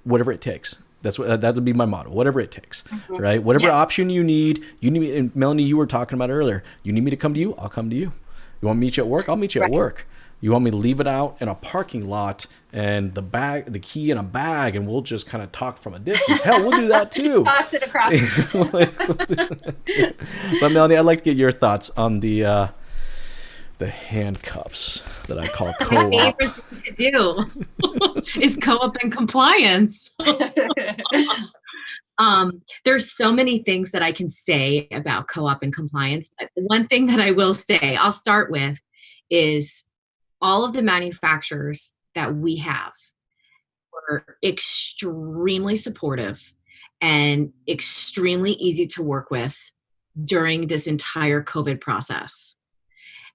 whatever it takes. That would be my motto. Whatever it takes, right? Whatever Yes. option you need. And Melanie, you were talking about earlier. You need me to come to you, I'll come to you. You want me to meet you at work? I'll meet you at Right. work. You want me to leave it out in a parking lot and the key in a bag, and we'll just kind of talk from a distance. Hell, we'll do that too. Toss it across. But Melanie, I'd like to get your thoughts on the handcuffs that I call My co-op. favorite thing to do is co-op and compliance. There's so many things that I can say about co-op and compliance. But the one thing that I will say, I'll start with, is all of the manufacturers that we have were extremely supportive and extremely easy to work with during this entire COVID process.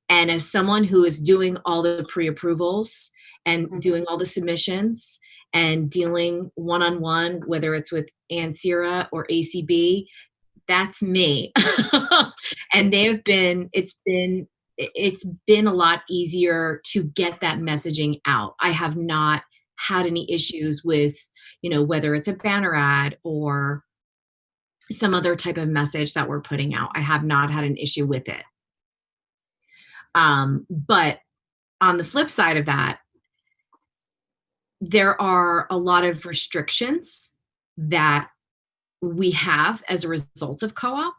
And as someone who is doing all the pre-approvals and doing all the submissions and dealing one-on-one, whether it's with Ansira or ACB, that's me. And it's been a lot easier to get that messaging out. I have not had any issues with, whether it's a banner ad or some other type of message that we're putting out. I have not had an issue with it. But on the flip side of that, there are a lot of restrictions that we have as a result of co-op.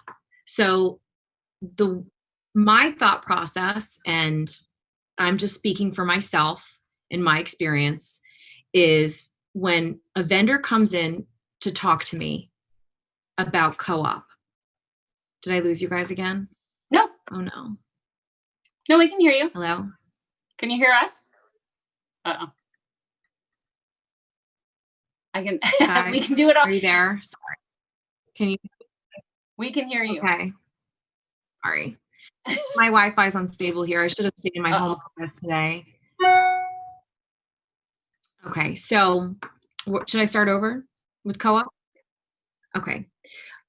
So my thought process, and I'm just speaking for myself in my experience, is when a vendor comes in to talk to me about co-op. Did I lose you guys again? No. Oh no. No, we can hear you. Hello? Can you hear us? Uh-oh. I can. Hi. We can do it all. Are you there? Sorry. Can you? We can hear you. Okay. Sorry. My Wi-Fi is unstable here. I should have stayed in my home office today. Okay, so should I start over with co-op? Okay.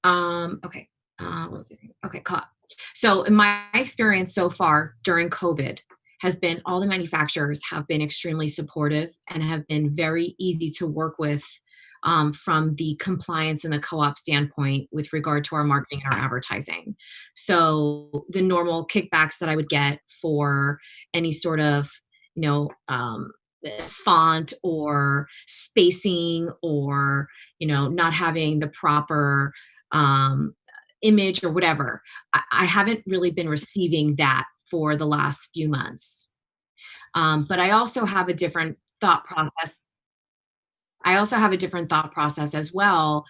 Okay. What was I saying? Okay, co-op. So in my experience so far during COVID has been all the manufacturers have been extremely supportive and have been very easy to work with from the compliance and the co-op standpoint with regard to our marketing and our advertising. So the normal kickbacks that I would get for any sort of, font or spacing or, not having the proper image or whatever, I haven't really been receiving that for the last few months. But I also have a different thought process. As well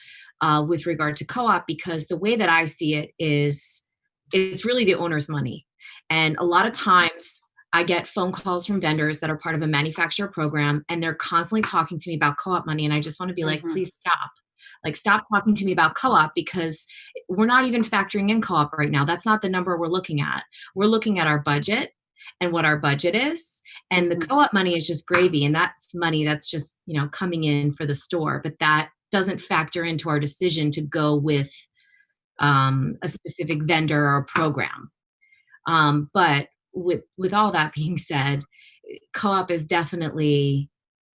with regard to co-op, because the way that I see it is it's really the owner's money. And a lot of times I get phone calls from vendors that are part of a manufacturer program, and they're constantly talking to me about co-op money. And I just want to be like, please stop. Like, stop talking to me about co-op, because we're not even factoring in co-op right now. That's not the number we're looking at. We're looking at our budget and what our budget is. And the co-op money is just gravy. And that's money that's just, coming in for the store. But that doesn't factor into our decision to go with a specific vendor or program. But with all that being said, co-op is definitely,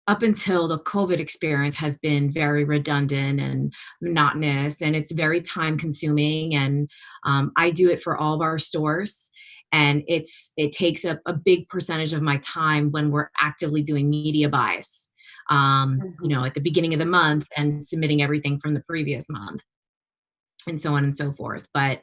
up until the COVID experience, has been very redundant and monotonous, and it's very time consuming. And I do it for all of our stores, and it takes up a big percentage of my time when we're actively doing media buys, at the beginning of the month and submitting everything from the previous month and so on and so forth. But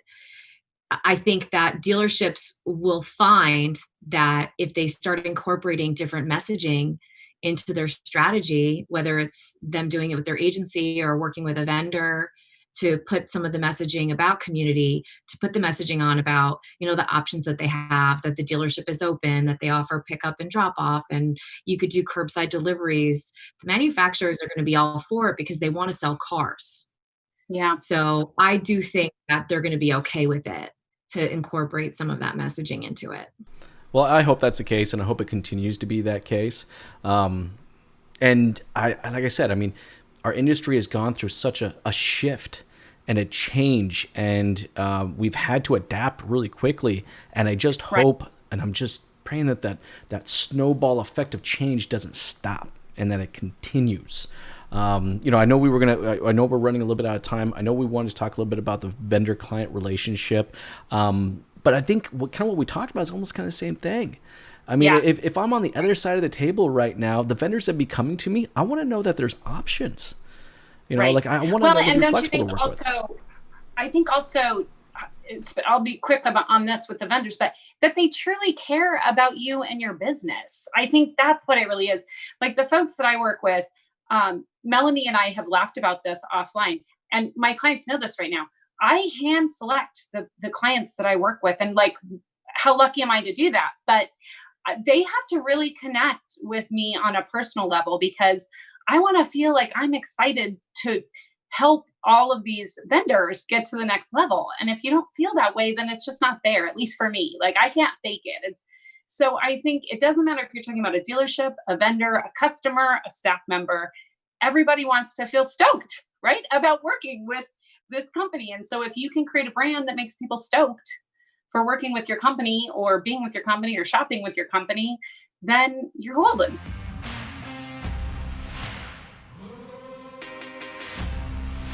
I think that dealerships will find that if they start incorporating different messaging into their strategy, whether it's them doing it with their agency or working with a vendor to put some of the messaging about community, to put the messaging on about, the options that they have, that the dealership is open, that they offer pickup and drop off, and you could do curbside deliveries. The manufacturers are going to be all for it because they want to sell cars. Yeah. So I do think that they're going to be okay with it, to incorporate some of that messaging into it. Well, I hope that's the case, and I hope it continues to be that case. And like I said, I mean, our industry has gone through such a shift and a change, and we've had to adapt really quickly. And I just hope, and I'm just praying that snowball effect of change doesn't stop and that it continues. I know I know we're running a little bit out of time. I know we wanted to talk a little bit about the vendor-client relationship. But I think what we talked about is almost kind of the same thing. I mean, if I'm on the other side of the table right now, the vendors that be coming to me, I want to know that there's options. Like I want to know that and you're don't you flexible think to work also, with. I think also, I'll be quick on this with the vendors, but that they truly care about you and your business. I think that's what it really is. Like the folks that I work with, Melanie and I have laughed about this offline, and my clients know this right now. I hand select the clients that I work with, and like, how lucky am I to do that? But they have to really connect with me on a personal level, because I want to feel like I'm excited to help all of these vendors get to the next level. And if you don't feel that way, then it's just not there, at least for me. Like I can't fake it. So I think it doesn't matter if you're talking about a dealership, a vendor, a customer, a staff member, everybody wants to feel stoked, right, about working with this company. And so if you can create a brand that makes people stoked for working with your company or being with your company or shopping with your company, then you're golden.